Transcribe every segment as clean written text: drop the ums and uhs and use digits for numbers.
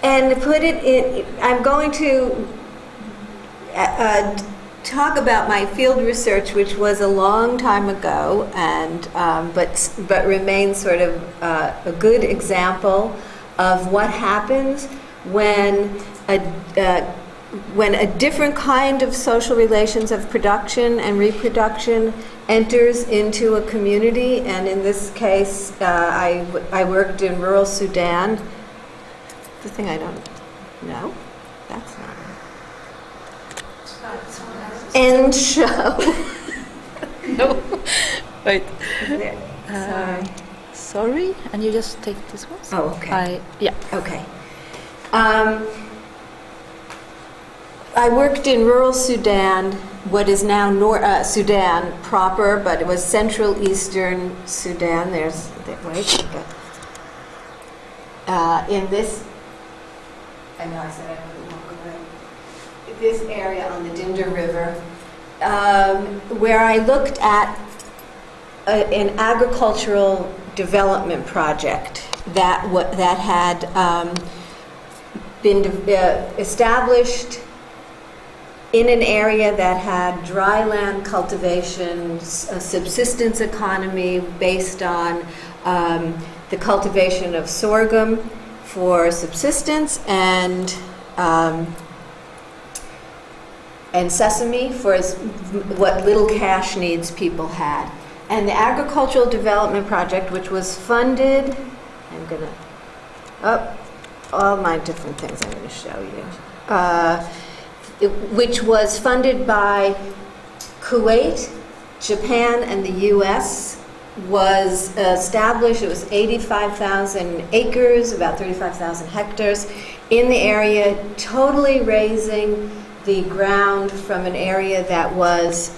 and put it in. I'm going to talk about my field research, which was a long time ago, and but remains sort of a good example of what happens when a different kind of social relations of production and reproduction enters into a community. And in this case, I worked in rural Sudan. The thing I don't know, that's not end show. No, wait. Sorry. Sorry, and you just take this one. Oh, okay. Yeah. Okay. I worked in rural Sudan, what is now Sudan proper, but it was Central Eastern Sudan. In this, I know I said I wouldn't walk away. This area on the Dinder River, where I looked at an agricultural development project that had been established in an area that had dry land cultivation, a subsistence economy based on the cultivation of sorghum for subsistence and sesame for what little cash needs people had. And the agricultural development project, which was funded, all my different things I'm going to show you, which was funded by Kuwait, Japan, and the U.S., was established. It was 85,000 acres, about 35,000 hectares, in the area, totally raising the ground from an area that was,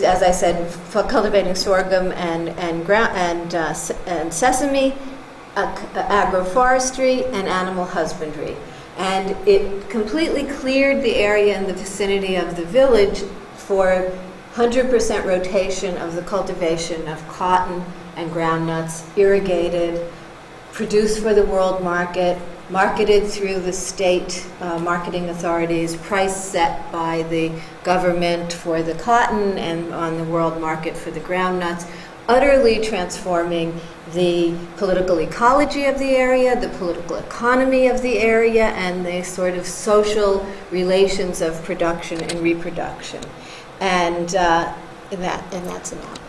as I said, for cultivating sorghum and sesame, agroforestry, and animal husbandry. And it completely cleared the area in the vicinity of the village for 100% rotation of the cultivation of cotton and groundnuts, irrigated, produced for the world market, marketed through the state marketing authorities, price set by the government for the cotton and on the world market for the groundnuts, utterly transforming the political ecology of the area, the political economy of the area, and the sort of social relations of production and reproduction. And that's a map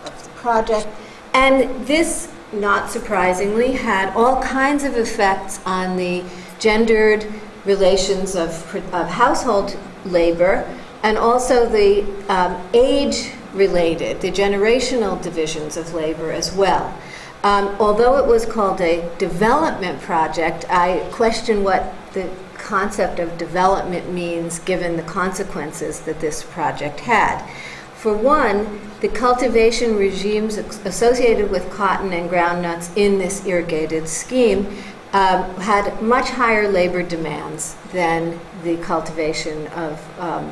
of the project. And this, not surprisingly, had all kinds of effects on the gendered relations of household labor, and also the age-related, the generational divisions of labor as well. Although it was called a development project, I question what the concept of development means given the consequences that this project had. For one, the cultivation regimes associated with cotton and groundnuts in this irrigated scheme had much higher labor demands than the cultivation of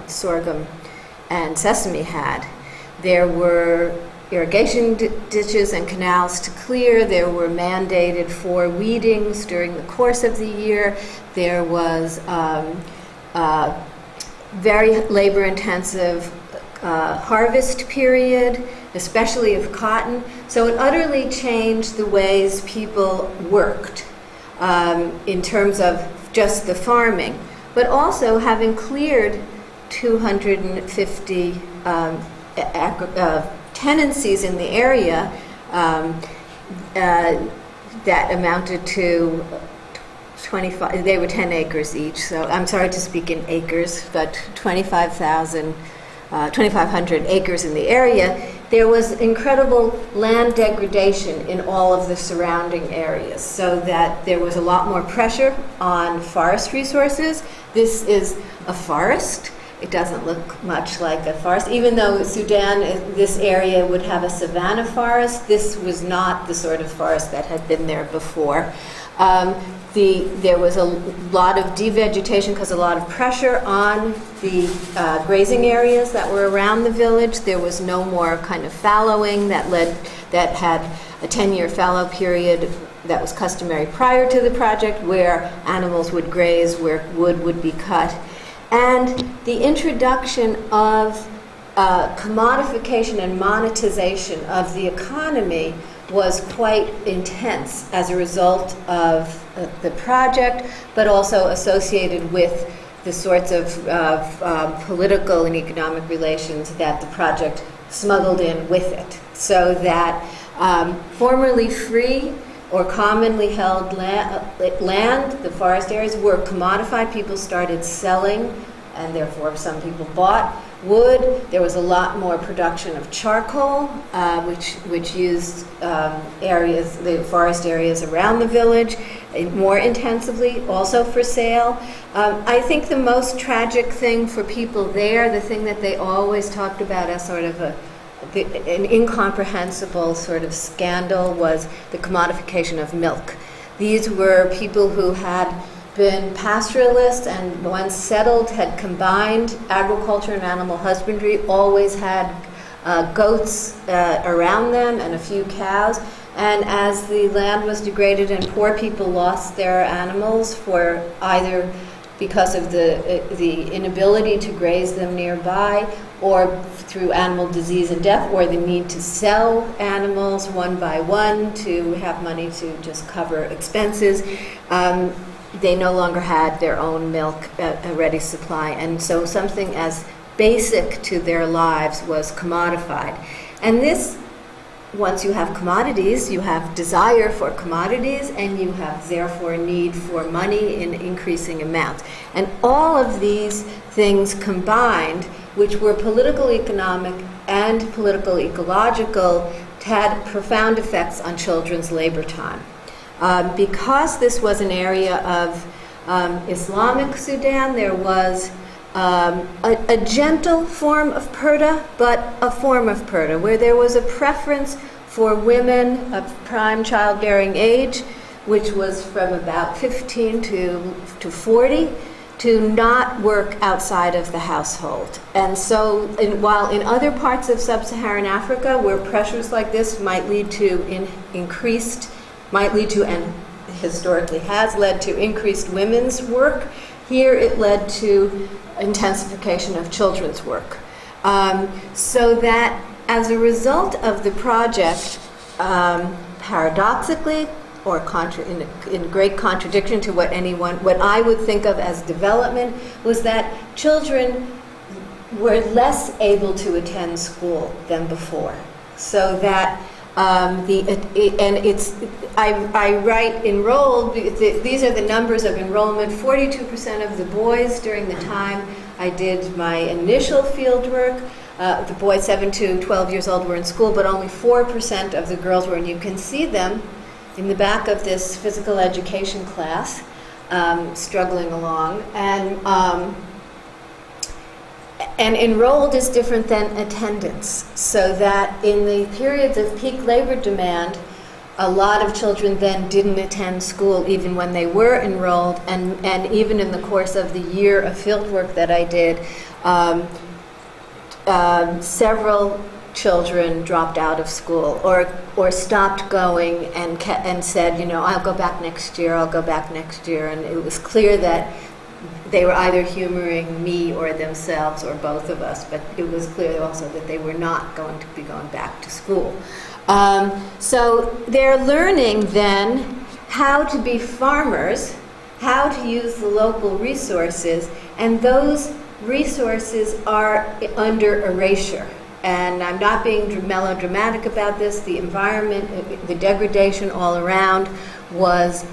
sorghum and sesame had. There were irrigation ditches and canals to clear. There were mandated 4 weedings during the course of the year. There was very labor-intensive harvest period, especially of cotton. So it utterly changed the ways people worked in terms of just the farming. But also, having cleared 250 tenancies in the area that amounted to 25, they were 10 acres each, so I'm sorry to speak in acres, but 2,500 acres in the area, there was incredible land degradation in all of the surrounding areas, so that there was a lot more pressure on forest resources. This is a forest. It doesn't look much like a forest. Even though Sudan, this area would have a savanna forest, this was not the sort of forest that had been there before. There was a lot of devegetation because a lot of pressure on the grazing areas that were around the village. There was no more kind of fallowing that had a 10-year fallow period that was customary prior to the project, where animals would graze, where wood would be cut. And the introduction of commodification and monetization of the economy was quite intense as a result of the project, but also associated with the sorts of political and economic relations that the project smuggled in with it. So that formerly free or commonly held land, the forest areas, were commodified. People started selling, and therefore some people bought wood. There was a lot more production of charcoal, which used areas, the forest areas around the village, more intensively, also for sale. I think the most tragic thing for people there, the thing that they always talked about as sort of an incomprehensible sort of scandal, was the commodification of milk. These were people who had been pastoralists and once settled, had combined agriculture and animal husbandry, always had goats around them and a few cows. And as the land was degraded and poor people lost their animals for either because of the inability to graze them nearby, or through animal disease and death, or the need to sell animals one by one to have money to just cover expenses, they no longer had their own milk, a ready supply. And so something as basic to their lives was commodified. And this, once you have commodities, you have desire for commodities, and you have therefore a need for money in increasing amounts. And all of these things combined, which were political economic and political ecological, had profound effects on children's labor time. Because this was an area of Islamic Sudan, there was a gentle form of purdah, but a form of purdah, where there was a preference for women of prime childbearing age, which was from about 15 to 40, to not work outside of the household. And so while in other parts of sub-Saharan Africa, where pressures like this might lead to and historically has led to increased women's work, here it led to intensification of children's work. So that as a result of the project, paradoxically, or in great contradiction to what I would think of as development, was that children were less able to attend school than before. So that I write enrolled, these are the numbers of enrollment. 42% of the boys during the time I did my initial field work, the boys 7 to 12 years old were in school, but only 4% of the girls were, and you can see them in the back of this physical education class, struggling along. And enrolled is different than attendance, so that in the periods of peak labor demand, a lot of children then didn't attend school even when they were enrolled, and even in the course of the year of field work that I did, several children dropped out of school or stopped going and said, I'll go back next year, and it was clear that they were either humoring me or themselves or both of us, but it was clear also that they were not going to be going back to school. So they're learning then how to be farmers, how to use the local resources, and those resources are under erasure. And I'm not being melodramatic about this. The environment, the degradation all around was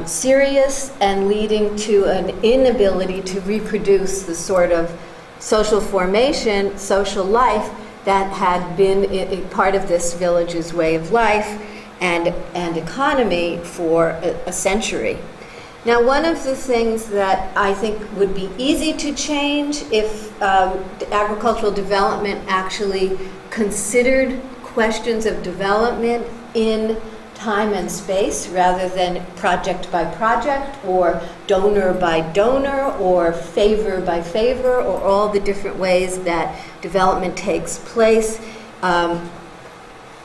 serious and leading to an inability to reproduce the sort of social formation, social life that had been a part of this village's way of life and economy for a century. Now, one of the things that I think would be easy to change if agricultural development actually considered questions of development in time and space rather than project by project or donor by donor or favor by favor or all the different ways that development takes place.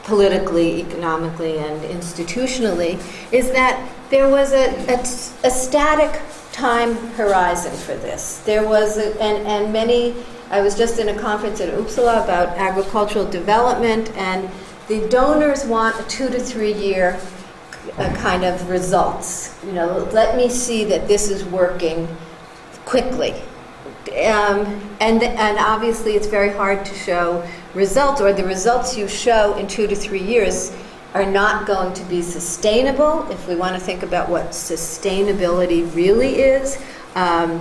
politically, economically, and institutionally, is that there was a static time horizon for this. There was, and many, I was just in a conference at Uppsala about agricultural development, and the donors want a 2 to 3 year kind of results. You know, let me see that this is working quickly. And obviously it's very hard to show results, or the results you show in 2 to 3 years are not going to be sustainable if we want to think about what sustainability really is. And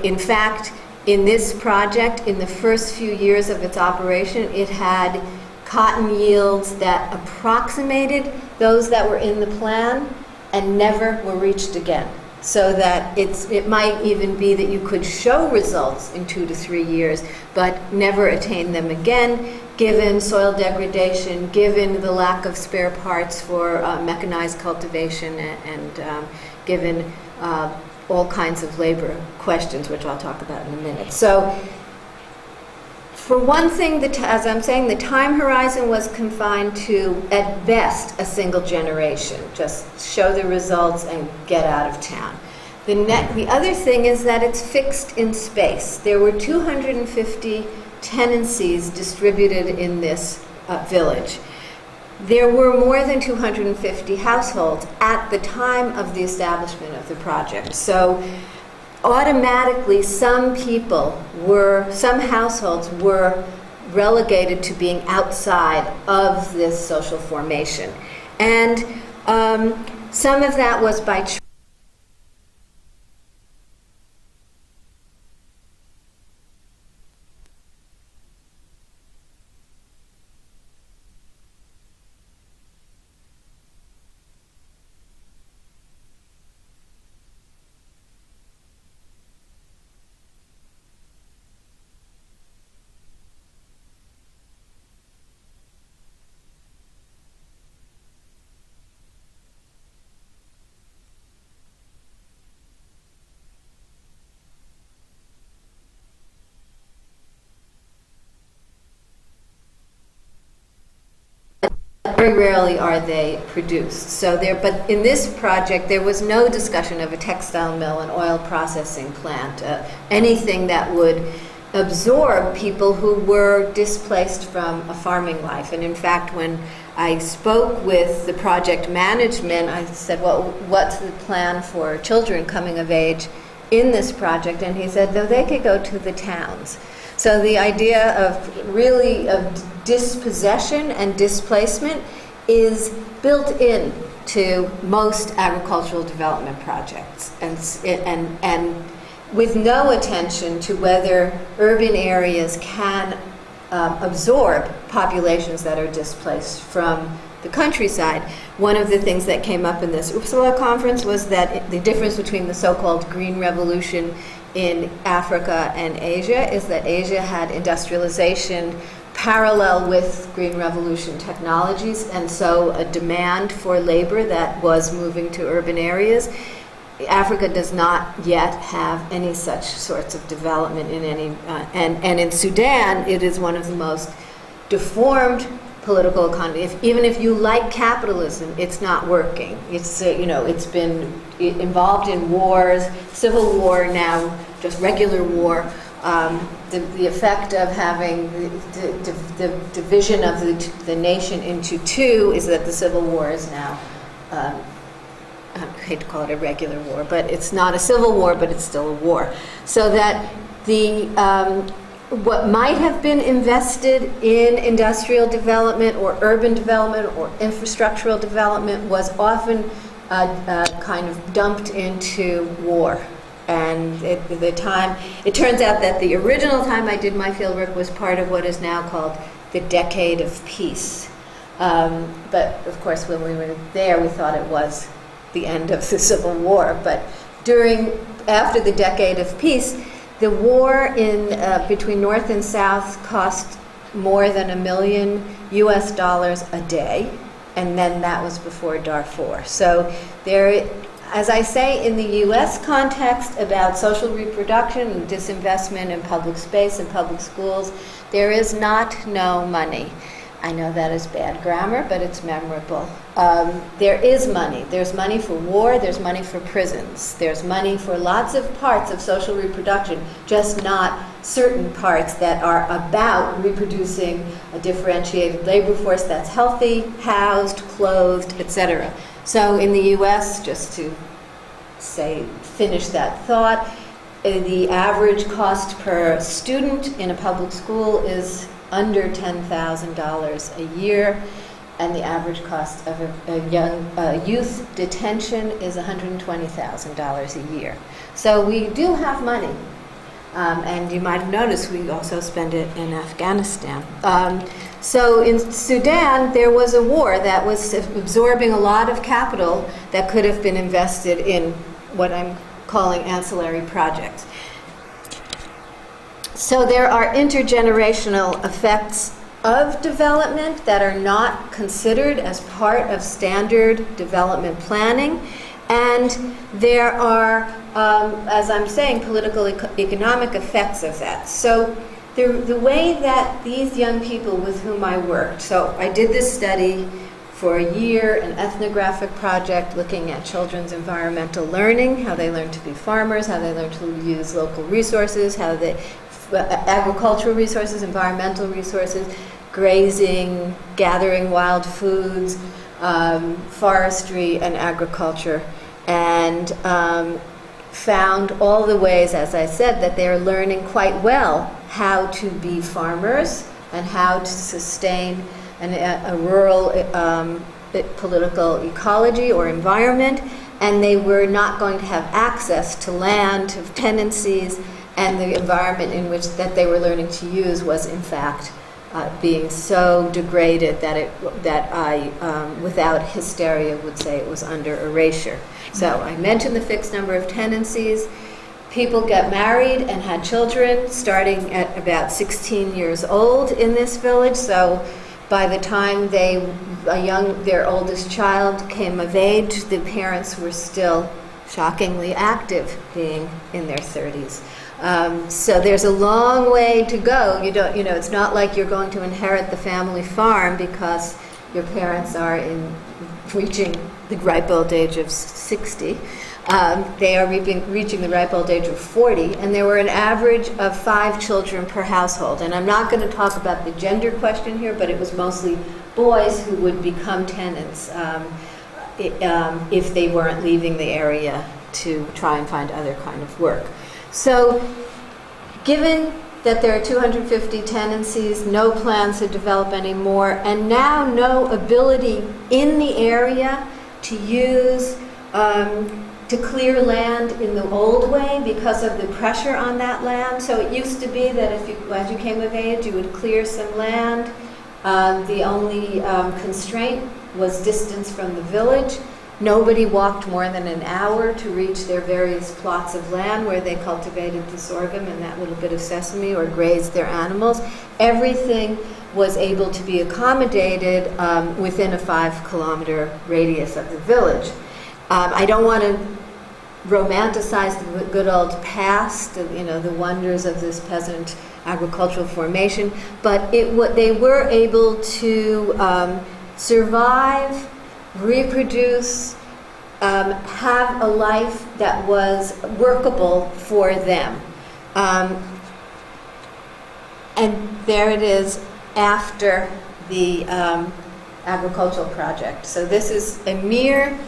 in fact, in this project, in the first few years of its operation, it had cotton yields that approximated those that were in the plan and never were reached again. So that it might even be that you could show results in 2 to 3 years, but never attain them again, given soil degradation, given the lack of spare parts for mechanized cultivation, and given all kinds of labor questions, which I'll talk about in a minute. So, for one thing, as I'm saying, the time horizon was confined to, at best, a single generation. Just show the results and get out of town. The other thing is that it's fixed in space. There were 250 tenancies distributed in this village. There were more than 250 households at the time of the establishment of the project. So automatically some households were relegated to being outside of this social formation. And some of that was by choice. Very rarely are they produced. So but in this project, there was no discussion of a textile mill, an oil processing plant, anything that would absorb people who were displaced from a farming life. And in fact, when I spoke with the project management, I said, well, what's the plan for children coming of age in this project? And he said, no, they could go to the towns. So the idea of dispossession and displacement is built in to most agricultural development projects, and with no attention to whether urban areas can absorb populations that are displaced from the countryside. One of the things that came up in this Uppsala conference was that the difference between the so-called Green Revolution in Africa and Asia is that Asia had industrialization parallel with Green Revolution technologies, and so a demand for labor that was moving to urban areas. Africa does not yet have any such sorts of development in any, and in Sudan, it is one of the most deformed political economy. Even if you like capitalism, it's not working. It's it's been involved in wars, civil war now, just regular war. The effect of having the division of the nation into two is that the civil war is now, I hate to call it a regular war, but it's not a civil war, but it's still a war. So that what might have been invested in industrial development or urban development or infrastructural development was often kind of dumped into war. And it turns out that the original time I did my fieldwork was part of what is now called the Decade of Peace. But of course, when we were there, we thought it was the end of the Civil War. But after the Decade of Peace, the war between North and South cost more than $1 million a day, and then that was before Darfur. So as I say, in the U.S. context about social reproduction and disinvestment in public space and public schools, there is no money. I know that is bad grammar, but it's memorable. There is money. There's money for war. There's money for prisons. There's money for lots of parts of social reproduction, just not certain parts that are about reproducing a differentiated labor force that's healthy, housed, clothed, etc. So in the U.S., just to finish that thought, the average cost per student in a public school is under $10,000 a year, and the average cost of a youth detention is $120,000 a year. So we do have money, and you might have noticed we also spend it in Afghanistan. So in Sudan, there was a war that was absorbing a lot of capital that could have been invested in what I'm calling ancillary projects. So there are intergenerational effects of development that are not considered as part of standard development planning. And there are, as I'm saying, political economic effects of that. So the way that these young people with whom I worked, so I did this study for a year, an ethnographic project looking at children's environmental learning, how they learn to be farmers, how they learn to use local resources, how they agricultural resources, environmental resources, grazing, gathering wild foods, forestry, and agriculture, and found all the ways, as I said, that they're learning quite well how to be farmers and how to sustain a rural political ecology or environment, and they were not going to have access to land, to tenancies, and the environment in which that they were learning to use was, in fact, being so degraded that I, without hysteria, would say it was under erasure. So I mentioned the fixed number of tenancies. People get married and had children starting at about 16 years old in this village. So by the time their oldest child came of age, the parents were still shockingly active, being in their 30s. So there's a long way to go. It's not like you're going to inherit the family farm because your parents are reaching the ripe old age of 60. They are reaching the ripe old age of 40, and there were an average of 5 children per household. And I'm not going to talk about the gender question here, but it was mostly boys who would become tenants if they weren't leaving the area to try and find other kind of work. So, given that there are 250 tenancies, no plans to develop any more, and now no ability in the area to use, to clear land in the old way because of the pressure on that land. So it used to be that as you came of age, you would clear some land. The only constraint was distance from the village. Nobody walked more than an hour to reach their various plots of land where they cultivated the sorghum and that little bit of sesame or grazed their animals. Everything was able to be accommodated within a 5-kilometer radius of the village. I don't want to romanticize the good old past, the wonders of this peasant agricultural formation, but they were able to survive, reproduce, have a life that was workable for them. And there it is after the agricultural project. So this is a mere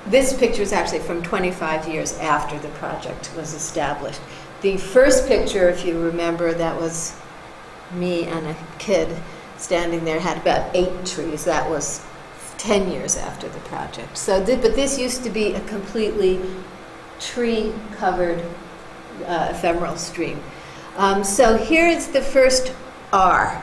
this picture is actually from 25 years after the project was established. The first picture, if you remember, that was me and a kid standing there, had about 8 trees. That was 10 years after the project. So, but this used to be a completely tree-covered ephemeral stream. So here's the first R.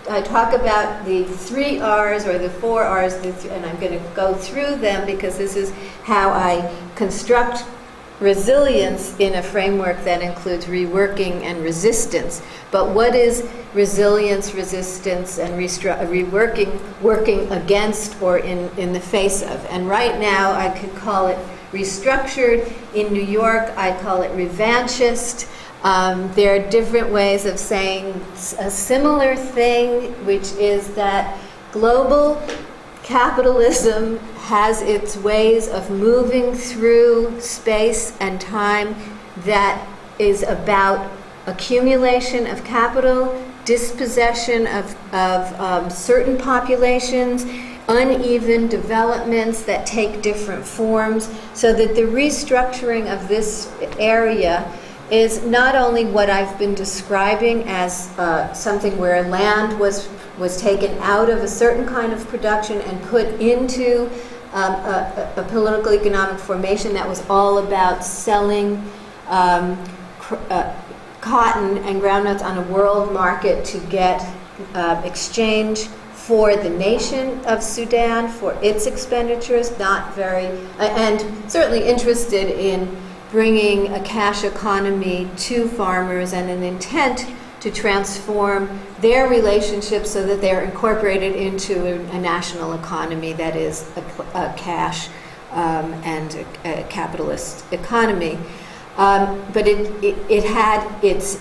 I talk about the 3 R's or the 4 R's, and I'm going to go through them because this is how I construct resilience in a framework that includes reworking and resistance. But what is resilience, resistance, and reworking, working against or in the face of? And right now I could call it restructured. In New York I call it revanchist. There are different ways of saying a similar thing, which is that global capitalism has its ways of moving through space and time that is about accumulation of capital, dispossession of certain populations, uneven developments that take different forms, so that the restructuring of this area is not only what I've been describing as something where land was taken out of a certain kind of production and put into a political economic formation that was all about selling cotton and groundnuts on a world market to get exchange for the nation of Sudan, for its expenditures, not very, and certainly interested in bringing a cash economy to farmers and an intent to transform their relationships so that they're incorporated into a national economy that is a cash and a capitalist economy. But it had its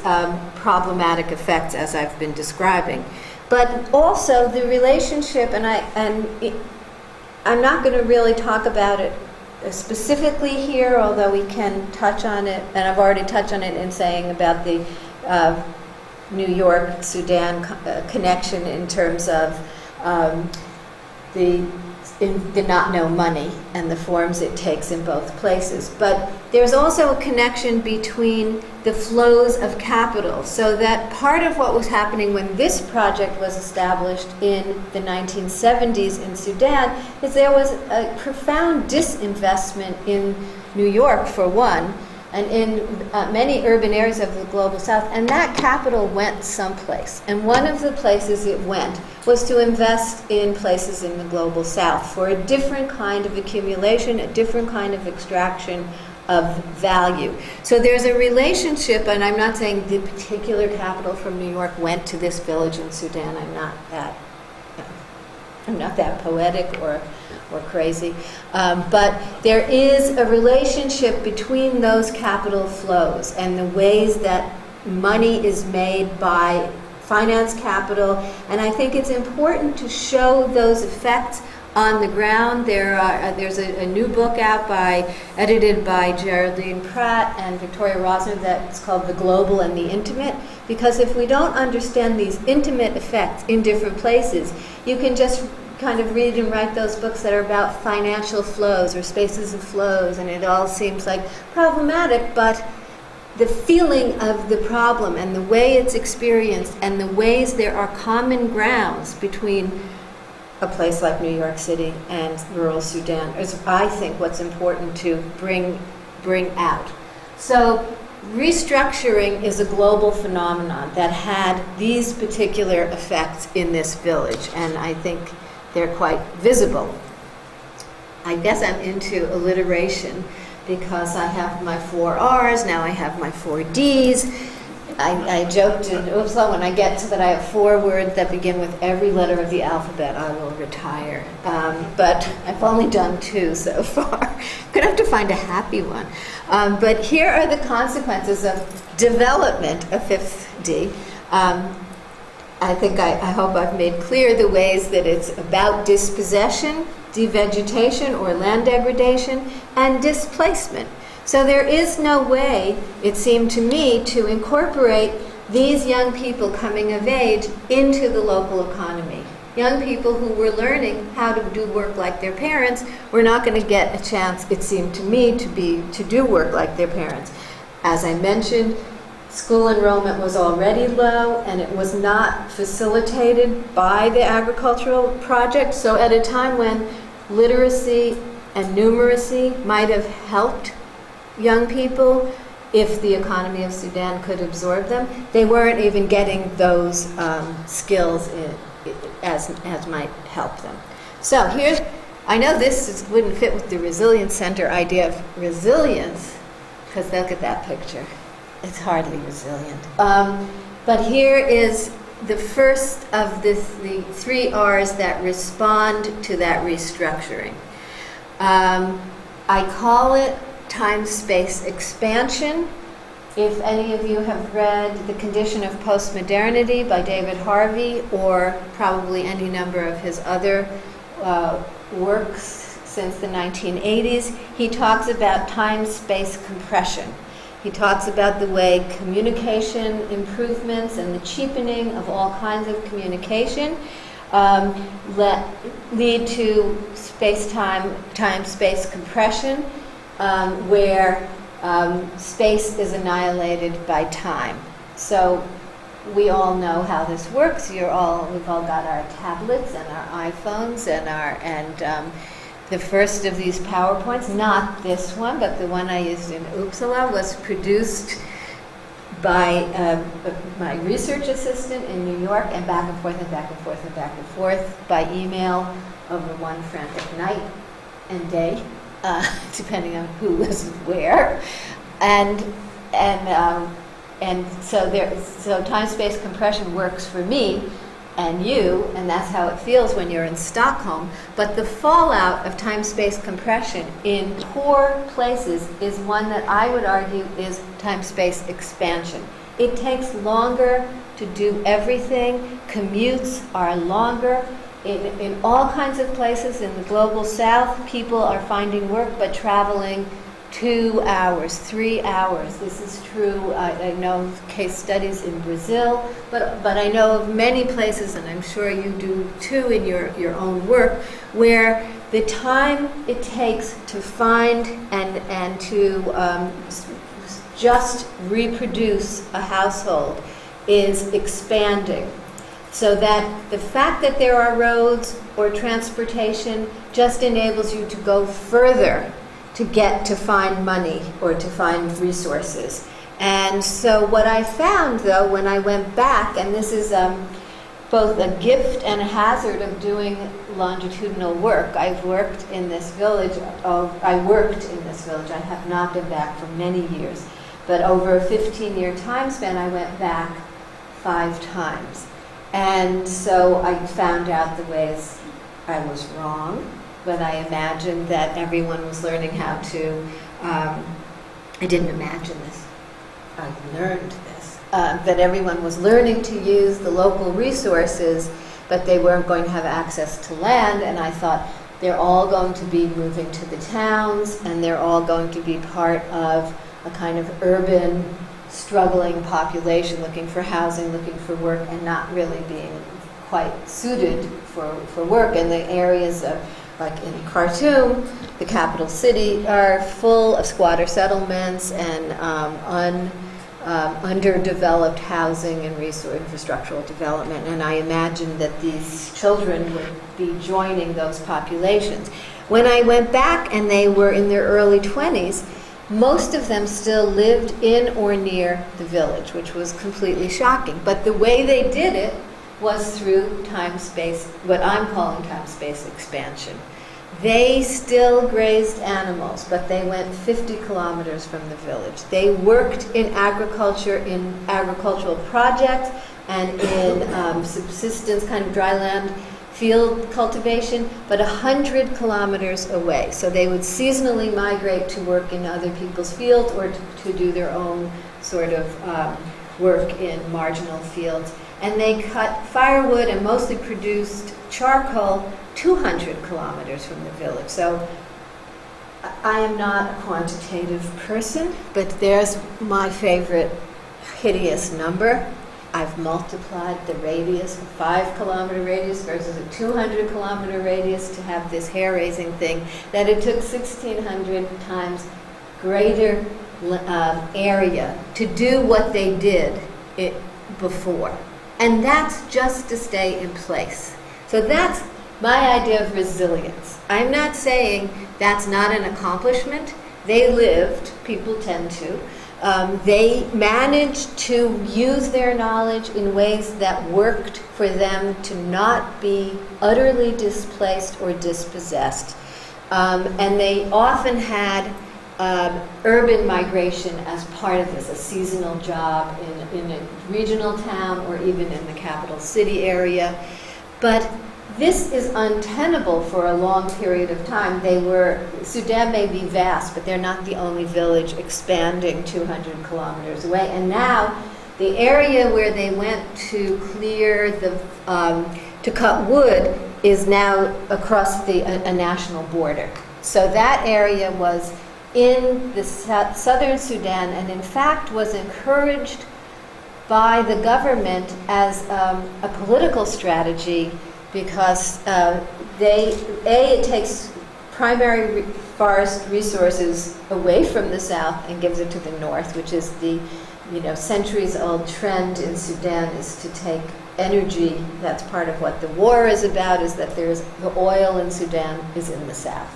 problematic effects, as I've been describing. But also the relationship, I'm not going to really talk about it specifically here, although we can touch on it, and I've already touched on it in saying about the New York-Sudan connection in terms of the not no money and the forms it takes in both places. But there's also a connection between the flows of capital, so that part of what was happening when this project was established in the 1970s in Sudan is there was a profound disinvestment in New York, for one, and in many urban areas of the global south, and that capital went someplace. And one of the places it went was to invest in places in the global south for a different kind of accumulation, a different kind of extraction of value. So there's a relationship, and I'm not saying the particular capital from New York went to this village in Sudan. I'm not that poetic or crazy. But there is a relationship between those capital flows and the ways that money is made by finance capital. And I think it's important to show those effects on the ground. There's a new book out edited by Geraldine Pratt and Victoria Rosner that's called The Global and the Intimate. Because if we don't understand these intimate effects in different places, you can just kind of read and write those books that are about financial flows or spaces of flows, and it all seems like problematic, but the feeling of the problem and the way it's experienced and the ways there are common grounds between a place like New York City and rural Sudan is, I think, what's important to bring out. So restructuring is a global phenomenon that had these particular effects in this village, and I think they're quite visible. I guess I'm into alliteration because I have my 4 R's, now I have my 4 D's. I joked in Uppsala, when I get to that I have 4 words that begin with every letter of the alphabet, I will retire. But I've only done 2 so far. Gonna have to find a happy one. But here are the consequences of development, a 5th D. I hope I've made clear the ways that it's about dispossession, devegetation or land degradation, and displacement. So there is no way, it seemed to me, to incorporate these young people coming of age into the local economy. Young people who were learning how to do work like their parents were not going to get a chance, it seemed to me, to do work like their parents. As I mentioned, school enrollment was already low, and it was not facilitated by the agricultural project. So at a time when literacy and numeracy might have helped young people, if the economy of Sudan could absorb them, they weren't even getting those skills as might help them. So here's, I know this wouldn't fit with the Resilience Center idea of resilience, because look at that picture. It's hardly resilient. But here is the first of the 3 R's that respond to that restructuring. I call it time-space expansion, If any of you have read The Condition of Postmodernity by David Harvey, or probably any number of his other works since the 1980s, he talks about time-space compression. He talks about the way communication improvements and the cheapening of all kinds of communication lead to time-space compression, where space is annihilated by time. So we all know how this works. We've all got our tablets and our iPhones and the first of these PowerPoints, not this one, but the one I used in Uppsala, was produced by my research assistant in New York, and back and forth and back and forth and back and forth by email over one frantic night and day, depending on who was where, and so time-space compression works for me and you, and that's how it feels when you're in Stockholm. But the fallout of time-space compression in poor places is one that I would argue is time-space expansion. It takes longer to do everything. Commutes are longer. In all kinds of places in the global south, people are finding work but traveling 2 hours, 3 hours. This is true. I know of case studies in Brazil, but I know of many places, and I'm sure you do too in your own work, where the time it takes to find and to just reproduce a household is expanding. So that the fact that there are roads or transportation just enables you to go further to get to find money or to find resources. And so what I found, though, when I went back, and this is both a gift and a hazard of doing longitudinal work. I've worked in this village. I have not been back for many years. But over a 15-year time span, I went back 5 times. And so I found out the ways I was wrong when I imagined that everyone was learning how to, I didn't imagine this, I learned this, that everyone was learning to use the local resources, but they weren't going to have access to land, and I thought they're all going to be moving to the towns, and they're all going to be part of a kind of urban struggling population looking for housing, looking for work, and not really being quite suited for work. And the areas of, like in Khartoum, the capital city, are full of squatter settlements and underdeveloped housing and infrastructural development. And I imagined that these children would be joining those populations. When I went back and they were in their early 20s, most of them still lived in or near the village, which was completely shocking. But the way they did it was through time-space, what I'm calling time-space expansion. They still grazed animals, but they went 50 kilometers from the village. They worked in agriculture, in agricultural projects, and in subsistence, kind of dry land field cultivation, but 100 kilometers away. So they would seasonally migrate to work in other people's fields or to do their own sort of work in marginal fields. And they cut firewood and mostly produced charcoal 200 kilometers from the village. So I am not a quantitative person, but there's my favorite hideous number. I've multiplied the radius, a 5-kilometer radius versus a 200-kilometer radius to have this hair-raising thing, that it took 1,600 times greater area to do what they did before. And that's just to stay in place. So that's my idea of resilience. I'm not saying that's not an accomplishment. They lived, people tend to. They managed to use their knowledge in ways that worked for them to not be utterly displaced or dispossessed. And they often had urban migration as part of this, a seasonal job in a regional town or even in the capital city area. But this is untenable for a long period of time. Sudan may be vast, but they're not the only village expanding 200 kilometers away. And now, the area where they went to clear to cut wood is now across a national border. So that area was in the southern Sudan, and in fact was encouraged by the government as a political strategy, because it takes primary forest resources away from the south and gives it to the north, which is the centuries-old trend in Sudan is to take energy. That's part of what the war is about, is that the oil in Sudan is in the south.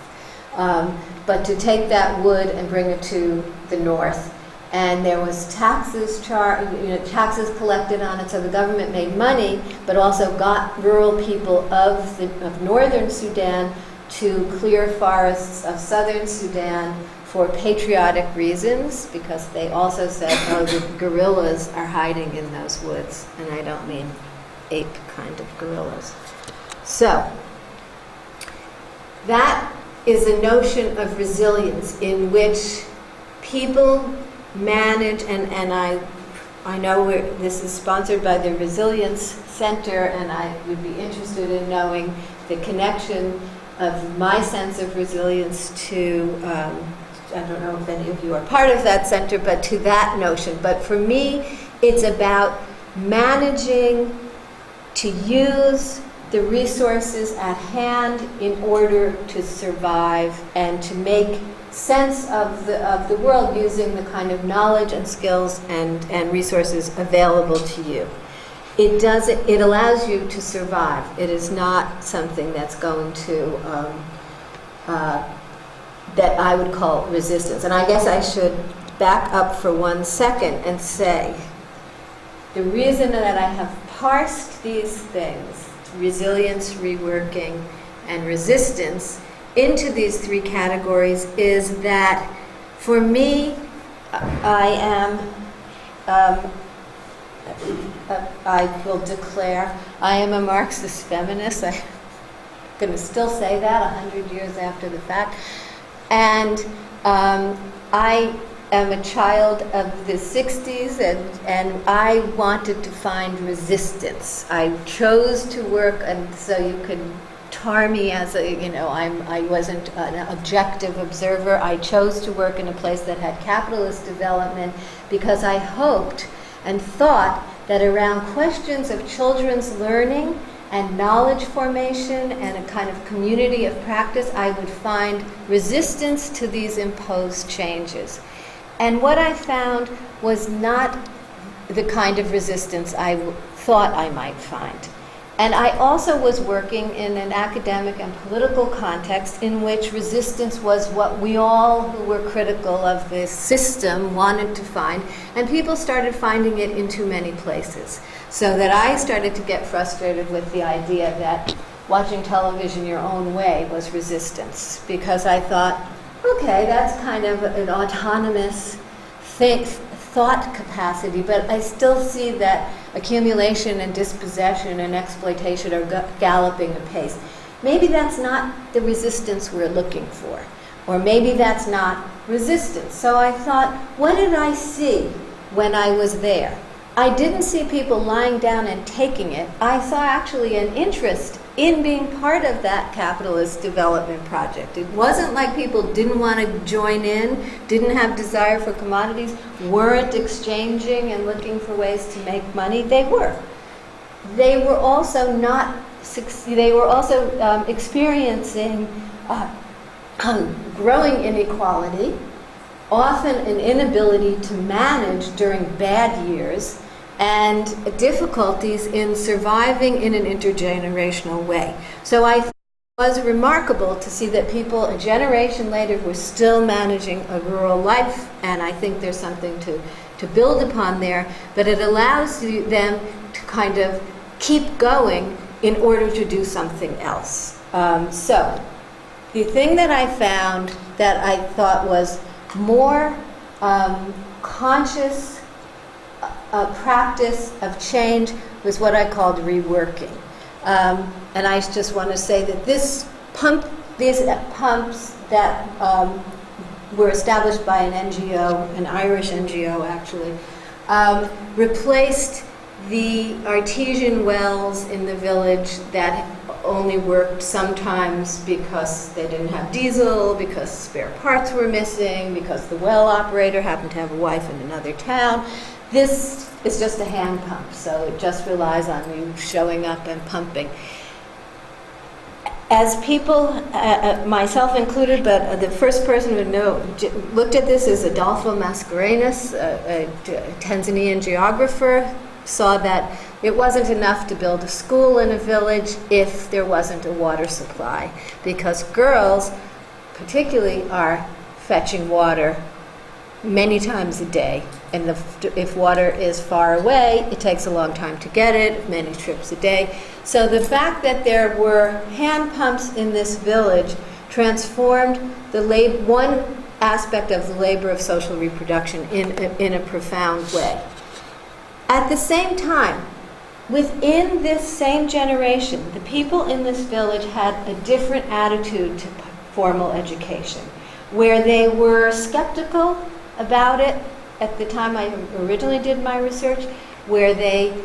But to take that wood and bring it to the north. And there was taxes collected on it, so the government made money, but also got rural people of northern Sudan to clear forests of southern Sudan for patriotic reasons, because they also said, oh, the guerrillas are hiding in those woods. And I don't mean ape kind of guerrillas. So, that is a notion of resilience in which people manage, and I know this is sponsored by the Resilience Center, and I would be interested in knowing the connection of my sense of resilience to, I don't know if any of you are part of that center, but to that notion. But for me, it's about managing to use the resources at hand in order to survive and to make sense of the world using the kind of knowledge and skills and resources available to you. It allows you to survive. It is not something that's going to that I would call resistance. And I guess I should back up for 1 second and say the reason that I have parsed these things, resilience, reworking, and resistance, into these 3 categories is that for me, I will declare I am a Marxist feminist. I'm going to still say that 100 years after the fact. And I am a child of the 60s, and I wanted to find resistance. I chose to work, and so you could tar me as I wasn't an objective observer. I chose to work in a place that had capitalist development because I hoped and thought that around questions of children's learning and knowledge formation and a kind of community of practice, I would find resistance to these imposed changes. And what I found was not the kind of resistance I thought I might find. And I also was working in an academic and political context in which resistance was what we all who were critical of this system wanted to find, and people started finding it in too many places. So that I started to get frustrated with the idea that watching television your own way was resistance, because I thought, okay, that's kind of an autonomous thought capacity, but I still see that accumulation and dispossession and exploitation are galloping apace. Maybe that's not the resistance we're looking for, or maybe that's not resistance. So I thought, what did I see when I was there? I didn't see people lying down and taking it. I saw actually an interest in being part of that capitalist development project. It wasn't like people didn't want to join in, didn't have desire for commodities, weren't exchanging and looking for ways to make money. They were. They were also experiencing growing inequality, often an inability to manage during bad years, and difficulties in surviving in an intergenerational way. So I think it was remarkable to see that people a generation later were still managing a rural life, and I think there's something to build upon there, but it allows them to kind of keep going in order to do something else. So the thing that I found that I thought was more conscious practice of change was what I called reworking. And I just want to say that these pumps that were established by an NGO, an Irish NGO actually, replaced the artesian wells in the village that only worked sometimes because they didn't have diesel, because spare parts were missing, because the well operator happened to have a wife in another town. This is just a hand pump, so it just relies on you showing up and pumping. As people, myself included, but the first person who looked at this is Adolfo Mascarenhas, a Tanzanian geographer, saw that it wasn't enough to build a school in a village if there wasn't a water supply, because girls particularly are fetching water many times a day, and if water is far away, it takes a long time to get it, many trips a day. So the fact that there were hand pumps in this village transformed one aspect of the labor of social reproduction in a profound way. At the same time, within this same generation, the people in this village had a different attitude to formal education, where they were skeptical about it at the time I originally did my research, where they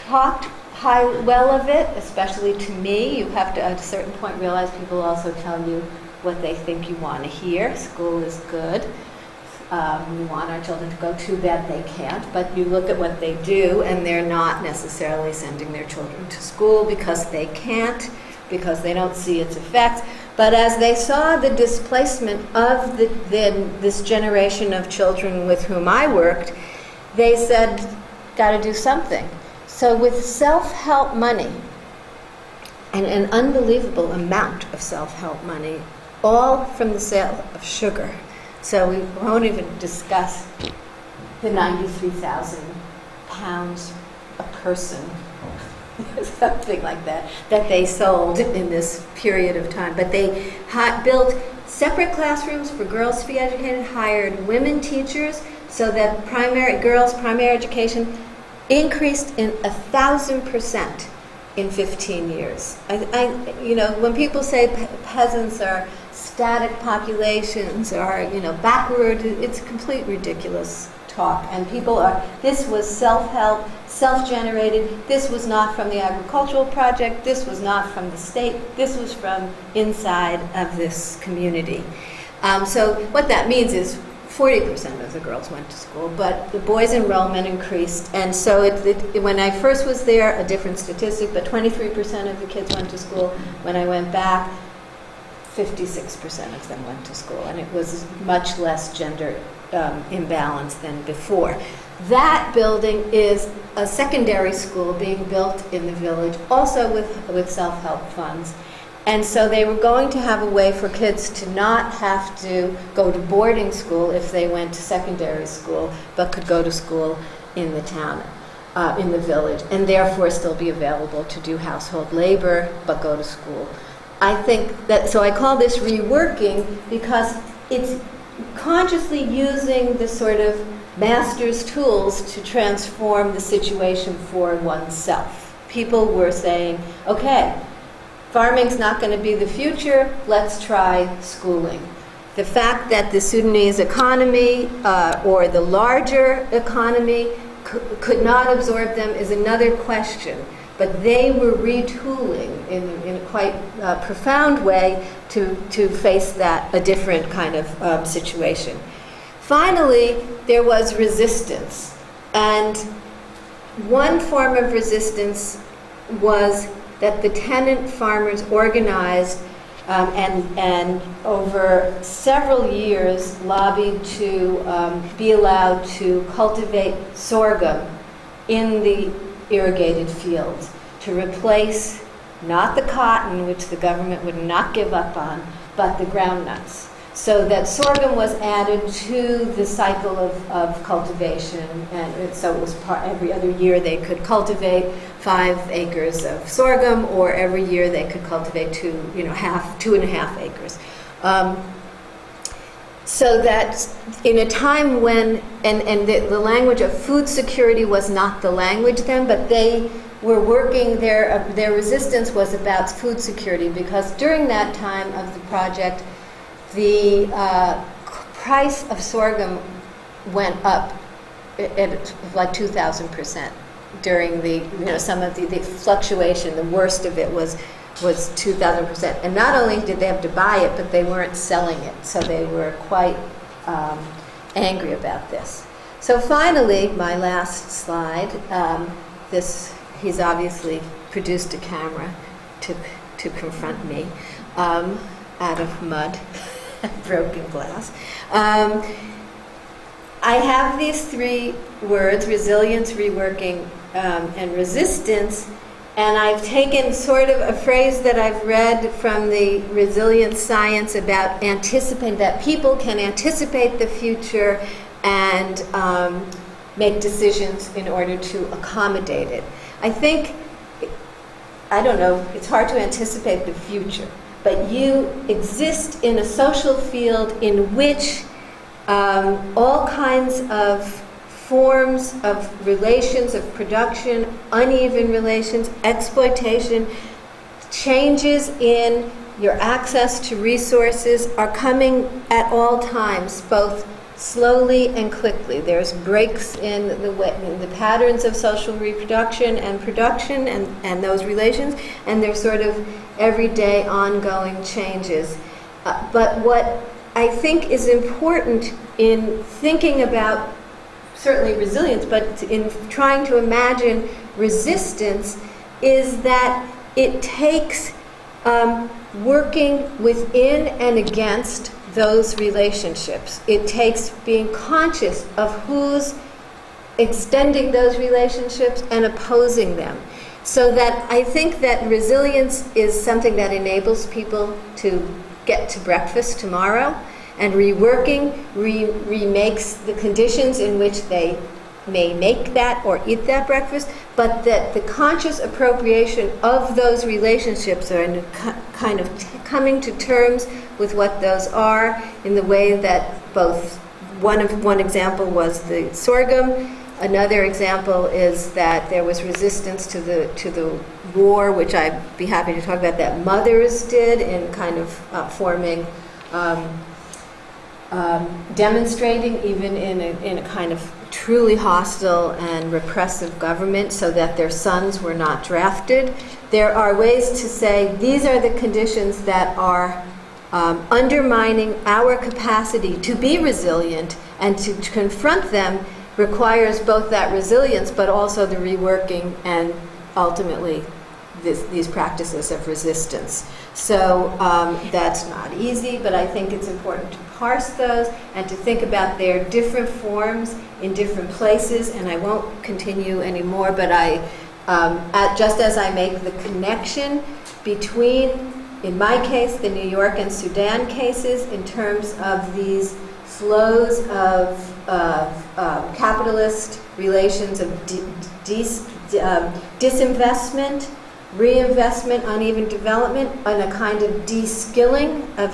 talked well of it, especially to me. You have to, at a certain point, realize people also tell you what they think you want to hear. School is good. We want our children to go too bad they can't, but you look at what they do, and they're not necessarily sending their children to school because they can't, because they don't see its effects. But as they saw the displacement of this generation of children with whom I worked, they said, got to do something. So with self-help money, and an unbelievable amount of self-help money, all from the sale of sugar. So we won't even discuss the 93,000 pounds a person, something like that they sold in this period of time. But they built separate classrooms for girls to be educated, hired women teachers, so that girls' primary education increased in 1,000% in 15 years. When people say peasants are static populations or backward, it's complete ridiculous talk. And this was self-help, self-generated. This was not from the agricultural project. This was not from the state. This was from inside of this community. So what that means is 40% of the girls went to school, but the boys' enrollment increased. And so when I first was there, a different statistic, but 23% of the kids went to school. When I went back, 56% of them went to school, and it was much less gender imbalance than before. That building is a secondary school being built in the village, also with self-help funds. And so they were going to have a way for kids to not have to go to boarding school if they went to secondary school, but could go to school in the town, in the village, and therefore still be available to do household labor, but go to school. I think that, so I call this reworking because it's consciously using the sort of master's tools to transform the situation for oneself. People were saying, okay, farming's not going to be the future, let's try schooling. The fact that the Sudanese economy or the larger economy could not absorb them is another question. But they were retooling in a quite profound way to face a different kind of situation. Finally, there was resistance. And one form of resistance was that the tenant farmers organized and over several years lobbied to be allowed to cultivate sorghum in the irrigated fields to replace not the cotton, which the government would not give up on, but the groundnuts. So that sorghum was added to the cycle of cultivation, and so it was every other year they could cultivate 5 acres of sorghum, or every year they could cultivate 2.5 acres. So that in a time when, and the language of food security was not the language then, but they were working, their resistance was about food security, because during that time of the project, the price of sorghum went up at like 2,000% during some of the fluctuation. The worst of it was 2,000%. And not only did they have to buy it, but they weren't selling it. So they were quite angry about this. So finally, my last slide, he's obviously produced a camera to confront me out of mud and broken glass. I have these three words: resilience, reworking, and resistance. And I've taken sort of a phrase that I've read from the resilience science about anticipating, that people can anticipate the future and make decisions in order to accommodate it. I think, I don't know, it's hard to anticipate the future, but you exist in a social field in which all kinds of forms of relations, of production, uneven relations, exploitation, changes in your access to resources are coming at all times, both slowly and quickly. There's breaks in the patterns of social reproduction and production and those relations, and there's sort of everyday ongoing changes. But what I think is important in thinking about certainly resilience, but in trying to imagine resistance, is that it takes working within and against those relationships. It takes being conscious of who's extending those relationships and opposing them. So that I think that resilience is something that enables people to get to breakfast tomorrow, and reworking remakes the conditions in which they may make that or eat that breakfast, but that the conscious appropriation of those relationships are kind of coming to terms with what those are in the way that both one example was the sorghum. Another example is that there was resistance to the war, which I'd be happy to talk about, that mothers did in kind of forming, demonstrating even in a kind of truly hostile and repressive government so that their sons were not drafted. There are ways to say these are the conditions that are undermining our capacity to be resilient, and to confront them requires both that resilience but also the reworking and ultimately these practices of resistance. So that's not easy, but I think it's important to parse those and to think about their different forms in different places. And I won't continue anymore, but just as I make the connection between, in my case, the New York and Sudan cases in terms of these flows of capitalist relations of disinvestment, reinvestment, uneven development, and a kind of de-skilling of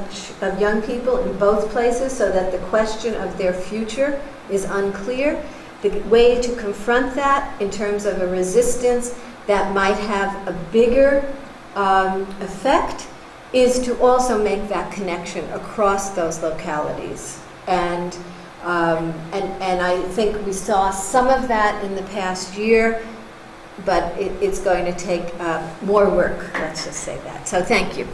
young people in both places so that the question of their future is unclear. The way to confront that in terms of a resistance that might have a bigger effect is to also make that connection across those localities. And I think we saw some of that in the past year, but it's going to take more work, let's just say that. So thank you.